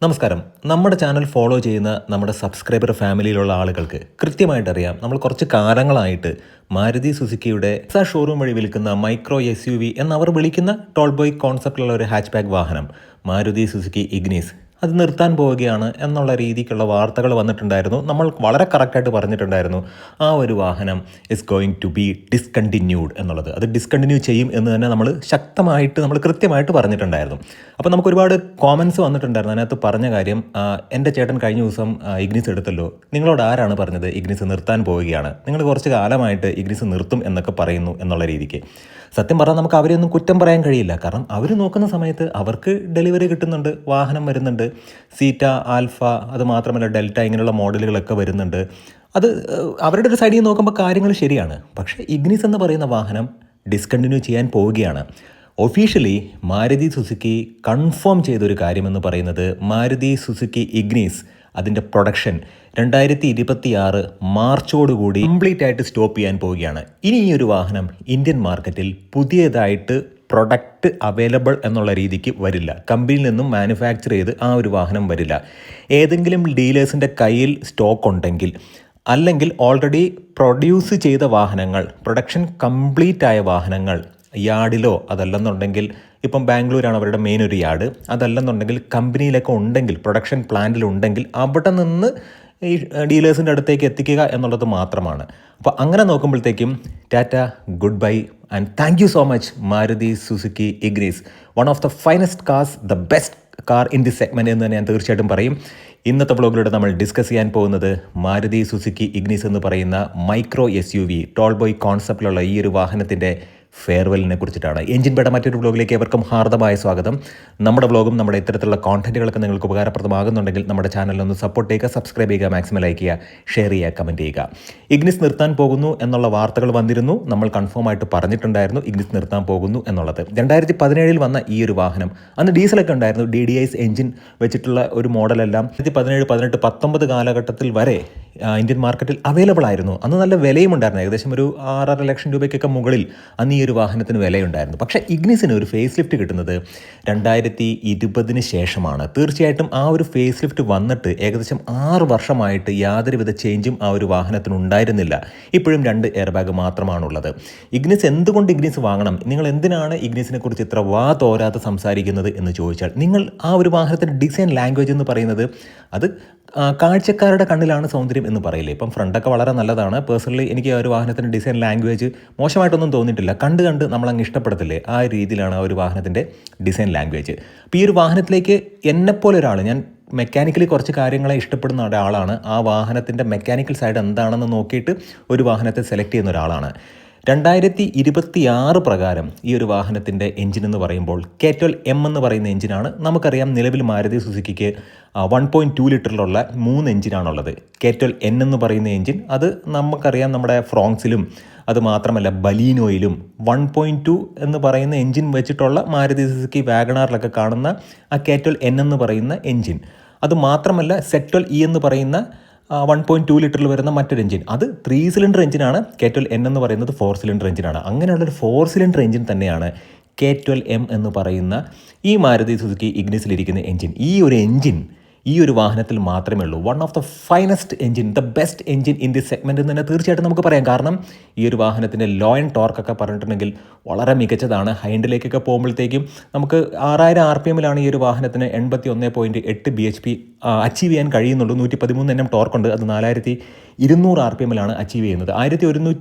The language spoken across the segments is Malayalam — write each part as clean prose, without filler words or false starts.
നമസ്കാരം. നമ്മുടെ ചാനൽ ഫോളോ ചെയ്യുന്ന നമ്മുടെ സബ്സ്ക്രൈബർ ഫാമിലിയിലുള്ള ആളുകൾക്ക് കൃത്യമായിട്ടറിയാം, നമ്മൾ കുറച്ച് കാലങ്ങളായിട്ട് മാരുതി സുസുക്കിയുടെ ഷോറൂം വഴി വിൽക്കുന്ന മൈക്രോ SUV എന്നവർ വിളിക്കുന്ന ടോൾ ബോയ് കോൺസെപ്റ്റിലുള്ള ഒരു ഹാച്ച് ബാക്ക് വാഹനം മാരുതി സുസുക്കി ഇഗ്നീസ് അത് നിർത്താൻ പോവുകയാണ് എന്നുള്ള രീതിക്കുള്ള വാർത്തകൾ വന്നിട്ടുണ്ടായിരുന്നു. നമ്മൾ വളരെ കറക്റ്റായിട്ട് പറഞ്ഞിട്ടുണ്ടായിരുന്നു ആ ഒരു വാഹനം is going to be discontinued എന്നുള്ളത്. അത് ഡിസ്കണ്ടിന്യൂ ചെയ്യും എന്ന് തന്നെ നമ്മൾ കൃത്യമായിട്ട് പറഞ്ഞിട്ടുണ്ടായിരുന്നു. അപ്പോൾ നമുക്ക് ഒരുപാട് കോമൻസ് വന്നിട്ടുണ്ടായിരുന്നു. അതിനകത്ത് പറഞ്ഞ കാര്യം, എൻ്റെ ചേട്ടൻ കഴിഞ്ഞ ദിവസം ഇഗ്നിസ് എടുത്തല്ലോ, നിങ്ങളോട് ആരാണ് പറഞ്ഞത് ഇഗ്നിസ് നിർത്താൻ പോവുകയാണ്, നിങ്ങൾ കുറച്ച് കാലമായിട്ട് ഇഗ്നിസ് നിർത്തും എന്നൊക്കെ പറയുന്നു എന്നുള്ള രീതിക്ക്. സത്യം പറഞ്ഞാൽ നമുക്ക് അവരെയൊന്നും കുറ്റം പറയാൻ കഴിയില്ല. കാരണം അവർ നോക്കുന്ന സമയത്ത് അവർക്ക് ഡെലിവറി കിട്ടുന്നുണ്ട്, വാഹനം വരുന്നുണ്ട്, സീറ്റ, ആൽഫ, അത് മാത്രമല്ല ഡെൽറ്റ, ഇങ്ങനെയുള്ള മോഡലുകളൊക്കെ വരുന്നുണ്ട്. അത് അവരുടെ ഒരു സൈഡിൽ നോക്കുമ്പോൾ കാര്യങ്ങൾ ശരിയാണ്. പക്ഷേ ഇഗ്നിസ് എന്ന് പറയുന്ന വാഹനം ഡിസ്കണ്ടിന്യൂ ചെയ്യാൻ പോവുകയാണ്. ഒഫീഷ്യലി മാരുതി സുസുക്കി കൺഫേം ചെയ്തൊരു കാര്യമെന്ന് പറയുന്നത് മാരുതി സുസുക്കി ഇഗ്നീസ് അതിൻ്റെ പ്രൊഡക്ഷൻ 2026 മാർച്ചോടുകൂടി കംപ്ലീറ്റ് ആയിട്ട് സ്റ്റോപ്പ് ചെയ്യാൻ പോവുകയാണ്. ഇനി ഈ ഒരു വാഹനം ഇന്ത്യൻ മാർക്കറ്റിൽ പുതിയതായിട്ട് പ്രൊഡക്റ്റ് അവൈലബിൾ എന്നുള്ള രീതിക്ക് വരില്ല. കമ്പനിയിൽ നിന്നും മാനുഫാക്ചർ ചെയ്ത് ആ ഒരു വാഹനം വരില്ല. ഏതെങ്കിലും ഡീലേഴ്സിൻ്റെ കയ്യിൽ സ്റ്റോക്ക് ഉണ്ടെങ്കിൽ, അല്ലെങ്കിൽ ഓൾറെഡി പ്രൊഡ്യൂസ് ചെയ്ത വാഹനങ്ങൾ, പ്രൊഡക്ഷൻ കംപ്ലീറ്റ് ആയ വാഹനങ്ങൾ യാർഡിലോ, അതല്ലെന്നുണ്ടെങ്കിൽ ഇപ്പം ബാംഗ്ലൂരാണ് അവരുടെ മെയിൻ ഒരു യാർഡ്, അതല്ലെന്നുണ്ടെങ്കിൽ കമ്പനിയിലൊക്കെ ഉണ്ടെങ്കിൽ, പ്രൊഡക്ഷൻ പ്ലാന്റിലുണ്ടെങ്കിൽ അവിടെ നിന്ന് ഈ ഡീലേഴ്സിൻ്റെ അടുത്തേക്ക് എത്തിക്കുക എന്നുള്ളത് മാത്രമാണ്. അപ്പോൾ അങ്ങനെ നോക്കുമ്പോഴത്തേക്കും Tata, good bye and thank you so much Maruti Suzuki ignis. One of the finest cars, the best car in this segment എന്ന് തന്നെ ഞാൻ തീർച്ചയായിട്ടും പറയും. ഇന്നത്തെ വ്ളോഗിലൂടെ നമ്മൾ ഡിസ്കസ് ചെയ്യാൻ പോകുന്നത് മാരുതി സുസുക്കി ഇഗ്നീസ് എന്ന് പറയുന്ന മൈക്രോ SUV ടോൾ ബോയ് കോൺസെപ്റ്റിലുള്ള ഈ ഒരു വാഹനത്തിൻ്റെ ഫെയർവെല്ലിനെ കുറിച്ചിട്ടാണ്. എഞ്ചിൻ ബേഡ മറ്റൊരു വ്ളോഗിലേക്ക് ഏവർക്കും ഹാർദമായ സ്വാഗതം. നമ്മുടെ വ്ളോഗും നമ്മുടെ ഇത്തരത്തിലുള്ള കോണ്ടന്റുകളൊക്കെ നിങ്ങൾക്ക് ഉപകാരപ്രദമാകുന്നുണ്ടെങ്കിൽ നമ്മുടെ ചാനലിലൊന്ന് സപ്പോർട്ട് ചെയ്യുക, സബ്സ്ക്രൈബ് ചെയ്യുക, മാക്സിമം ലൈക്ക് ചെയ്യുക, ഷെയർ ചെയ്യുക, കമൻറ്റ് ചെയ്യുക. ഇഗ്നിസ് നിർത്താൻ പോകുന്നു എന്നുള്ള വാർത്തകൾ വന്നിരുന്നു. നമ്മൾ കൺഫേം ആയിട്ട് പറഞ്ഞിട്ടുണ്ടായിരുന്നു ഇഗ്നിസ് നിർത്താൻ പോകുന്നു എന്നുള്ളത്. 2017 വന്ന ഈ ഒരു വാഹനം, അന്ന് ഡീസലൊക്കെ ഉണ്ടായിരുന്നു, DDIS എഞ്ചിൻ വെച്ചിട്ടുള്ള ഒരു മോഡലെല്ലാം 2017, 18, 19 കാലഘട്ടത്തിൽ വരെ ഇന്ത്യൻ മാർക്കറ്റിൽ അവൈലബിൾ ആയിരുന്നു. അന്ന് നല്ല വിലയും ഉണ്ടായിരുന്നു. ഏകദേശം ഒരു 6.5 ലക്ഷം രൂപയ്ക്കൊക്കെ മുകളിൽ അന്ന് ഈ ഒരു വാഹനത്തിന് വിലയുണ്ടായിരുന്നു. പക്ഷേ ഇഗ്നിസിന് ഒരു ഫേസ് ലിഫ്റ്റ് കിട്ടുന്നത് 2020 ശേഷമാണ്. തീർച്ചയായിട്ടും ആ ഒരു ഫേസ് ലിഫ്റ്റ് വന്നിട്ട് ഏകദേശം 6 വർഷമായിട്ട് യാതൊരുവിധ ചേഞ്ചും ആ ഒരു വാഹനത്തിന് ഉണ്ടായിരുന്നില്ല. ഇപ്പോഴും 2 എയർ ബാഗ് മാത്രമാണുള്ളത്. ഇഗ്നിസ് എന്തുകൊണ്ട് ഇഗ്നിസ് വാങ്ങണം, നിങ്ങൾ എന്തിനാണ് ഇഗ്നിസിനെ കുറിച്ച് ഇത്ര തോരാതെ സംസാരിക്കുന്നത് എന്ന് ചോദിച്ചാൽ, നിങ്ങൾ ആ ഒരു വാഹനത്തിൻ്റെ ഡിസൈൻ ലാംഗ്വേജ് എന്ന് പറയുന്നത് അത് കാഴ്ചക്കാരുടെ കണ്ണിലാണ് സൗന്ദര്യം എന്ന് പറയില്ലേ. ഇപ്പം ഫ്രണ്ടൊക്കെ വളരെ നല്ലതാണ്. പേഴ്സണലി എനിക്ക് ആ ഒരു വാഹനത്തിൻ്റെ ഡിസൈൻ ലാംഗ്വേജ് മോശമായിട്ടൊന്നും തോന്നിയിട്ടില്ല. കണ്ട് നമ്മളങ്ങ് ഇഷ്ടപ്പെടത്തില്ലേ, ആ രീതിയിലാണ് ആ ഒരു വാഹനത്തിൻ്റെ ഡിസൈൻ ലാംഗ്വേജ്. അപ്പോൾ ഈ ഒരു വാഹനത്തിലേക്ക് എന്നെപ്പോലെ ഒരാൾ, ഞാൻ മെക്കാനിക്കലി കുറച്ച് കാര്യങ്ങളെ ഇഷ്ടപ്പെടുന്ന ഒരാളാണ്. ആ വാഹനത്തിൻ്റെ മെക്കാനിക്കൽ സൈഡ് എന്താണെന്ന് നോക്കിയിട്ട് ഒരു വാഹനത്തെ സെലക്ട് ചെയ്യുന്ന ഒരാളാണ്. 2026 പ്രകാരം ഈ ഒരു വാഹനത്തിൻ്റെ എഞ്ചിൻ എന്ന് പറയുമ്പോൾ K12 M എന്ന് പറയുന്ന എഞ്ചിനാണ്. നമുക്കറിയാം നിലവിൽ മാരുതി സുസുക്കിക്ക് 1.2 ലിറ്ററിലുള്ള 3 എഞ്ചിനാണുള്ളത്. K12 N എന്ന് പറയുന്ന എഞ്ചിൻ, അത് നമുക്കറിയാം നമ്മുടെ ഫ്രോങ്സിലും അത് മാത്രമല്ല ബലീനോയിലും 1.2 എന്ന് പറയുന്ന എഞ്ചിൻ വെച്ചിട്ടുള്ള മാരുതി സുസുക്കി വാഗണാറിലൊക്കെ കാണുന്ന ആ K12 N എന്ന് പറയുന്ന എഞ്ചിൻ. അത് മാത്രമല്ല Z12E എന്ന് പറയുന്ന 1.2 ലിറ്ററിൽ വരുന്ന മറ്റൊരു എഞ്ചിൻ, അത് 3 സിലിണ്ടർ എഞ്ചിനാണ്. K12 N എന്ന് പറയുന്നത് 4 സിലിണ്ടർ എഞ്ചിനാണ്. അങ്ങനെയുള്ളൊരു 4 സിലിണ്ടർ എഞ്ചിൻ തന്നെയാണ് K12 M എന്ന് പറയുന്ന ഈ മാരുതി സുസുക്കി ഇഗ്നിസിലിരിക്കുന്ന എഞ്ചിൻ. ഈ ഒരു എഞ്ചിൻ ഈ ഒരു വാഹനത്തിൽ മാത്രമേ ഉള്ളൂ. One of the finest engine, the best engine in this segment എന്ന് തന്നെ തീർച്ചയായിട്ടും നമുക്ക് പറയാം. കാരണം ഈ ഒരു വാഹനത്തിൻ്റെ ലോ ആൻഡ് ടോർക്കൊക്കെ പറഞ്ഞിട്ടുണ്ടെങ്കിൽ വളരെ മികച്ചതാണ്. ഹൈൻഡിലേക്കൊക്കെ പോകുമ്പോഴത്തേക്കും നമുക്ക് 6000 RPM ഈ ഒരു വാഹനത്തിന് 81.8 bhp അച്ചീവ് ചെയ്യാൻ കഴിയുന്നുള്ളൂ. 113 Nm ടോർക്കുണ്ട്. അത് 4200 RPM അച്ചീവ് ചെയ്യുന്നത്.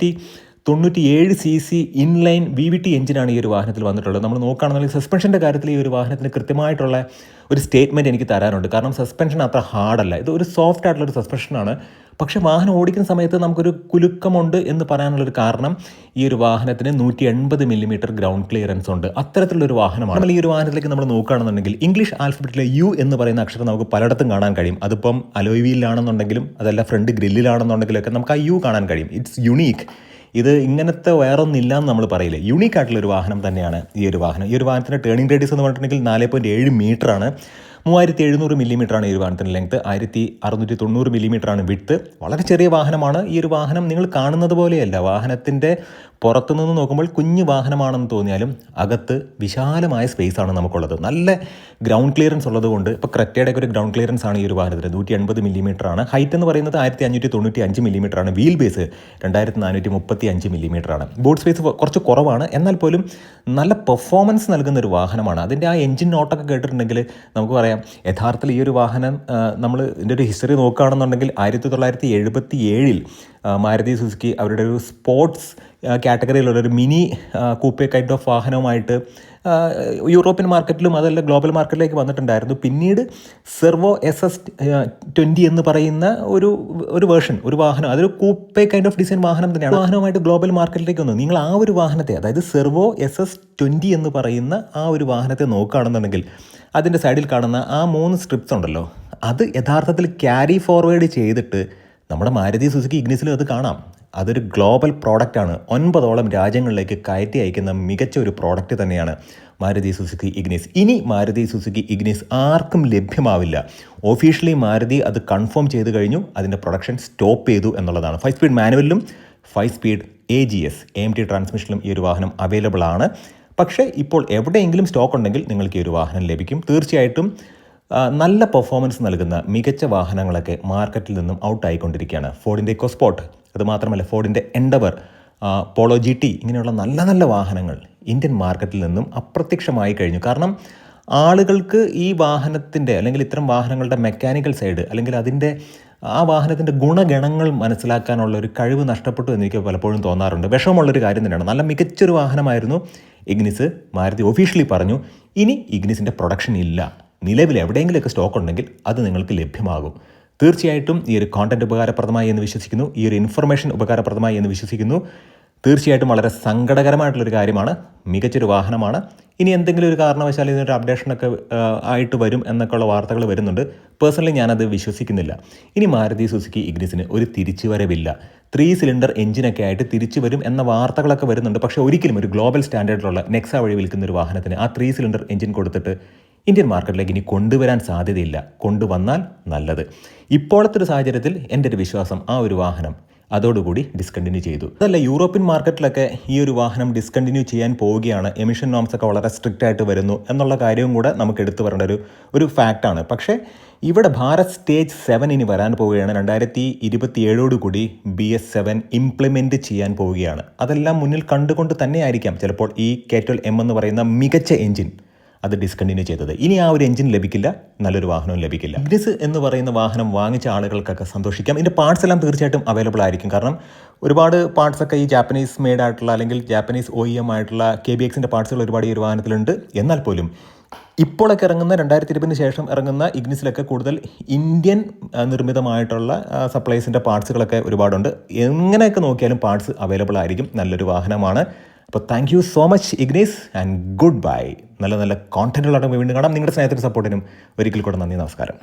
1197 cc ഇൻലൈൻ VVT എഞ്ചിനാണ് ഈ ഒരു വാഹനത്തിൽ വന്നിട്ടുള്ളത്. നമ്മൾ നോക്കുകയാണെന്നുണ്ടെങ്കിൽ സസ്പെൻഷൻ്റെ കാര്യത്തിൽ ഈ ഒരു വാഹനത്തിന് കൃത്യമായിട്ടുള്ള ഒരു സ്റ്റേറ്റ്മെൻറ്റ് എനിക്ക് തരാനുണ്ട്. കാരണം സസ്പെൻഷൻ അത്ര ഹാർഡല്ല, ഇത് ഒരു സോഫ്റ്റ് ആയിട്ടുള്ളൊരു സസ്പെൻഷനാണ്. പക്ഷേ വാഹനം ഓടിക്കുന്ന സമയത്ത് നമുക്കൊരു കുലുക്കമുണ്ട് എന്ന് പറയാനുള്ളൊരു കാരണം, ഈ ഒരു വാഹനത്തിന് 180 mm ഗ്രൗണ്ട് ക്ലിയറൻസ് ഉണ്ട്. അത്തരത്തിലുള്ളൊരു വാഹനമാണ്. നമ്മൾ ഈ ഒരു വാഹനത്തിലേക്ക് നമ്മൾ നോക്കുകയാണെന്നുണ്ടെങ്കിൽ ഇംഗ്ലീഷ് ആൽഫബറ്റിലെ U എന്ന് പറയുന്ന അക്ഷരം നമുക്ക് പലയിടത്തും കാണാൻ കഴിയും. അതിപ്പം അലോയ് വീലിലാണെന്നുണ്ടെങ്കിലും അതല്ല ഫ്രണ്ട് ഗ്രില്ലിലാണെന്നുണ്ടെങ്കിലൊക്കെ നമുക്ക് ആ U കാണാൻ കഴിയും. It's unique. ഇത് ഇങ്ങനത്തെ വേറൊന്നില്ല എന്ന് നമ്മൾ പറയില്ലേ. യുണീക്ക് ആയിട്ടുള്ളൊരു വാഹനം തന്നെയാണ് ഈ ഒരു വാഹനം. ഈ ഒരു വാഹനത്തിൻ്റെ ടേണിംഗ് റേഡിയസ് എന്ന് പറഞ്ഞിട്ടുണ്ടെങ്കിൽ 4.7 മീറ്ററാണ്. 3700 മില്ലിമീറ്ററാണ് ഈ ഒരു വാഹനത്തിൻ്റെ ലെങ്ത്, 1690 മില്ലിമീറ്ററാണ് വിഡ്ത്ത്. വളരെ ചെറിയ വാഹനമാണ്. ഈ ഒരു വാഹനം നിങ്ങൾ കാണുന്നത് പോലെയല്ല. വാഹനത്തിൻ്റെ പുറത്തുനിന്ന് നോക്കുമ്പോൾ കുഞ്ഞു വാഹനമാണെന്ന് തോന്നിയാലും അകത്ത് വിശാലമായ സ്പേസ് ആണ് നമുക്കുള്ളത്. നല്ല ഗ്രൗണ്ട് ക്ലിയറൻസ് ഉള്ളതുകൊണ്ട് ഇപ്പോൾ ക്രെറ്റയുടെയൊക്കെ ഒരു ഗ്രൗണ്ട് ക്ലിയറൻസ് ആണ് ഈ ഒരു വാഹനത്തിന്. 180 മില്ലിമീറ്ററാണ്. ഹൈറ്റ് എന്ന് പറയുന്നത് 1595 മില്ലിമീറ്ററാണ്. വീൽ ബേസ് 2435 മില്ലിമീറ്ററാണ്. ബോട്ട് സ്പേസ് കുറച്ച് കുറവാണ്, എന്നാൽ പോലും നല്ല പെർഫോമൻസ് നൽകുന്ന ഒരു വാഹനമാണ്. അതിൻ്റെ ആ എഞ്ചിൻ നോട്ടൊക്കെ കേട്ടിട്ടുണ്ടെങ്കിൽ നമുക്ക് പറയാം യഥാർത്ഥത്തിൽ ഈ ഒരു വാഹനം നമ്മൾ ഇതിൻ്റെ ഒരു ഹിസ്റ്ററി നോക്കുകയാണെന്നുണ്ടെങ്കിൽ 1977 മാരുതി സുസുക്കി അവരുടെ ഒരു സ്പോർട്സ് കാറ്റഗറിയിലുള്ളൊരു മിനി കൂപ്പേ കൈൻഡ് ഓഫ് വാഹനവുമായിട്ട് യൂറോപ്യൻ മാർക്കറ്റിലും അതല്ല ഗ്ലോബൽ മാർക്കറ്റിലേക്ക് വന്നിട്ടുണ്ടായിരുന്നു. പിന്നീട് സെർവോ SS20 എന്ന് പറയുന്ന ഒരു വേർഷൻ, ഒരു വാഹനം, അതൊരു കൂപ്പേ കൈൻഡ് ഓഫ് ഡിസൈൻ വാഹനം തന്നെയാണ്. വാഹനമായിട്ട് ഗ്ലോബൽ മാർക്കറ്റിലേക്ക് വന്നു. നിങ്ങൾ ആ ഒരു വാഹനത്തെ, അതായത് സെർവോ SS20 എന്ന് പറയുന്ന ആ ഒരു വാഹനത്തെ നോക്കുകയാണെന്നുണ്ടെങ്കിൽ അതിൻ്റെ സൈഡിൽ കാണുന്ന ആ 3 സ്ട്രിപ്സ് ഉണ്ടല്ലോ, അത് യഥാർത്ഥത്തിൽ ക്യാരി ഫോർവേഡ് ചെയ്തിട്ട് നമ്മുടെ മാരുതി സുസുക്കി ഇഗ്നിസിലും അത് കാണാം. അതൊരു ഗ്ലോബൽ പ്രോഡക്റ്റാണ്. 9ഓളം രാജ്യങ്ങളിലേക്ക് കയറ്റി അയക്കുന്ന മികച്ച ഒരു പ്രോഡക്റ്റ് തന്നെയാണ് മാരുതി സുസുക്കി ഇഗ്നിസ്. ഇനി മാരുതി സുസുക്കി ഇഗ്നിസ് ആർക്കും ലഭ്യമാവില്ല. ഒഫീഷ്യലി മാരുതി അത് കൺഫേം ചെയ്ത് കഴിഞ്ഞു. അതിൻ്റെ പ്രൊഡക്ഷൻ സ്റ്റോപ്പ് ചെയ്തു എന്നുള്ളതാണ്. 5 സ്പീഡ് മാനുവലിലും 5 സ്പീഡ് AGS AMT ട്രാൻസ്മിഷനിലും ഈ ഒരു വാഹനം അവൈലബിൾ ആണ്. പക്ഷേ ഇപ്പോൾ എവിടെയെങ്കിലും സ്റ്റോക്ക് ഉണ്ടെങ്കിൽ നിങ്ങൾക്ക് ഈ ഒരു വാഹനം ലഭിക്കും. തീർച്ചയായിട്ടും നല്ല പെർഫോമൻസ് നൽകുന്ന മികച്ച വാഹനങ്ങളൊക്കെ മാർക്കറ്റിൽ നിന്നും ഔട്ടായിക്കൊണ്ടിരിക്കുകയാണ്. ഫോർഡിൻ്റെ ഇക്കോസ്പോർട്ട്, അതുമാത്രമല്ല ഫോർഡിൻ്റെ എൻഡവർ, പോളോ GT, ഇങ്ങനെയുള്ള നല്ല നല്ല വാഹനങ്ങൾ ഇന്ത്യൻ മാർക്കറ്റിൽ നിന്നും അപ്രത്യക്ഷമായി കഴിഞ്ഞു. കാരണം ആളുകൾക്ക് ഈ വാഹനത്തിൻ്റെ അല്ലെങ്കിൽ ഇത്തരം വാഹനങ്ങളുടെ മെക്കാനിക്കൽ സൈഡ് അല്ലെങ്കിൽ അതിൻ്റെ ആ വാഹനത്തിൻ്റെ ഗുണഗണങ്ങൾ മനസ്സിലാക്കാനുള്ള ഒരു കഴിവ് നഷ്ടപ്പെട്ടു എന്ന് എനിക്ക് പലപ്പോഴും തോന്നാറുണ്ട്. വിഷമമുള്ളൊരു കാര്യം തന്നെയാണ്. നല്ല മികച്ചൊരു വാഹനമായിരുന്നു ഇഗ്നിസ്. മാരുതി ഒഫീഷ്യലി പറഞ്ഞു ഇനി ഇഗ്നിസിൻ്റെ പ്രൊഡക്ഷൻ ഇല്ല. നിലവിൽ എവിടെയെങ്കിലുമൊക്കെ സ്റ്റോക്ക് ഉണ്ടെങ്കിൽ അത് നിങ്ങൾക്ക് ലഭ്യമാകും. തീർച്ചയായിട്ടും ഈ ഒരു കോണ്ടന്റ് ഉപകാരപ്രദമായി എന്ന് വിശ്വസിക്കുന്നു. ഈ ഒരു ഇൻഫർമേഷൻ ഉപകാരപ്രദമായി എന്ന് വിശ്വസിക്കുന്നു. തീർച്ചയായിട്ടും വളരെ സങ്കടകരമായിട്ടുള്ളൊരു കാര്യമാണ്. മികച്ചൊരു വാഹനമാണ്. ഇനി എന്തെങ്കിലും ഒരു കാരണവശാൽ ഇതിനൊരു അപ്ഡേഷനൊക്കെ ആയിട്ട് വരും എന്നൊക്കെയുള്ള വാർത്തകൾ വരുന്നുണ്ട്. പേഴ്സണലി ഞാനത് വിശ്വസിക്കുന്നില്ല. ഇനി മാരുതി സുസുക്കി ഇഗ്നിസിന് ഒരു തിരിച്ചുവരവില്ല. 3 സിലിണ്ടർ എഞ്ചിനൊക്കെ ആയിട്ട് തിരിച്ചു വരും എന്ന വാർത്തകളൊക്കെ വരുന്നുണ്ട്. പക്ഷേ ഒരിക്കലും ഒരു ഗ്ലോബൽ സ്റ്റാൻഡേർഡിലുള്ള നെക്സ വഴി വിൽക്കുന്ന ഒരു വാഹനത്തിന് ആ 3 സിലിണ്ടർ എഞ്ചിൻ കൊടുത്തിട്ട് ഇന്ത്യൻ മാർക്കറ്റിലേക്ക് ഇനി കൊണ്ടുവരാൻ സാധ്യതയില്ല. കൊണ്ടുവന്നാൽ നല്ലത്. ഇപ്പോഴത്തെ ഒരു സാഹചര്യത്തിൽ എൻ്റെ ഒരു വിശ്വാസം ആ ഒരു വാഹനം അതോടുകൂടി ഡിസ്കണ്ടിന്യൂ ചെയ്തു. അതല്ല, യൂറോപ്യൻ മാർക്കറ്റിലൊക്കെ ഈ ഒരു വാഹനം ഡിസ്കണ്ടിന്യൂ ചെയ്യാൻ പോവുകയാണ്. എമിഷൻ നോംസ് ഒക്കെ വളരെ സ്ട്രിക്റ്റ് ആയിട്ട് വരുന്നു എന്നുള്ള കാര്യവും കൂടെ നമുക്ക് എടുത്തു പറയേണ്ട ഒരു ഫാക്റ്റാണ്. പക്ഷേ ഇവിടെ ഭാരത് സ്റ്റേജ് 7 ഇനി വരാൻ പോവുകയാണ്. 2027 BS7 ഇംപ്ലിമെൻറ്റ് ചെയ്യാൻ പോവുകയാണ്. അതെല്ലാം മുന്നിൽ കണ്ടുകൊണ്ട് തന്നെയായിരിക്കാം ചിലപ്പോൾ ഈ K12M എന്ന് പറയുന്ന മികച്ച എഞ്ചിൻ അത് ഡിസ്കണ്ടിന്യൂ ചെയ്തത്. ഇനി ആ ഒരു എഞ്ചിൻ ലഭിക്കില്ല, നല്ലൊരു വാഹനവും ലഭിക്കില്ല. ഇഗ്നിസ് എന്ന് പറയുന്ന വാഹനം വാങ്ങിച്ച ആളുകൾക്കൊക്കെ സന്തോഷിക്കാം. ഇതിൻ്റെ പാർട്സ് എല്ലാം തീർച്ചയായിട്ടും അവൈലബിൾ ആയിരിക്കും. കാരണം ഒരുപാട് പാർട്സൊക്കെ ഈ ജാപ്പനീസ് മെയ്ഡ് ആയിട്ടുള്ള അല്ലെങ്കിൽ ജാപ്പനീസ് OEM ആയിട്ടുള്ള KBXൻ്റെ പാർട്സുകൾ ഒരുപാട് ഈ ഒരു വാഹനത്തിലുണ്ട്. എന്നാൽ പോലും ഇപ്പോഴൊക്കെ ഇറങ്ങുന്ന 2020 ശേഷം ഇറങ്ങുന്ന ഇഗ്നിസിലൊക്കെ കൂടുതൽ ഇന്ത്യൻ നിർമ്മിതമായിട്ടുള്ള സപ്ലൈസിൻ്റെ പാർട്സുകളൊക്കെ ഒരുപാടുണ്ട്. എങ്ങനെയൊക്കെ നോക്കിയാലും പാർട്സ് അവൈലബിൾ ആയിരിക്കും. നല്ലൊരു വാഹനമാണ്. അപ്പോൾ thank you so much Ignis and good bye. നല്ല നല്ല കോണ്ടന്റുകളായിട്ട് വീണ്ടും കാണാം. നിങ്ങളുടെ സ്നേഹത്തിനും സപ്പോർട്ടിനും ഒരിക്കൽ കൂടെ നന്ദി, നമസ്കാരം.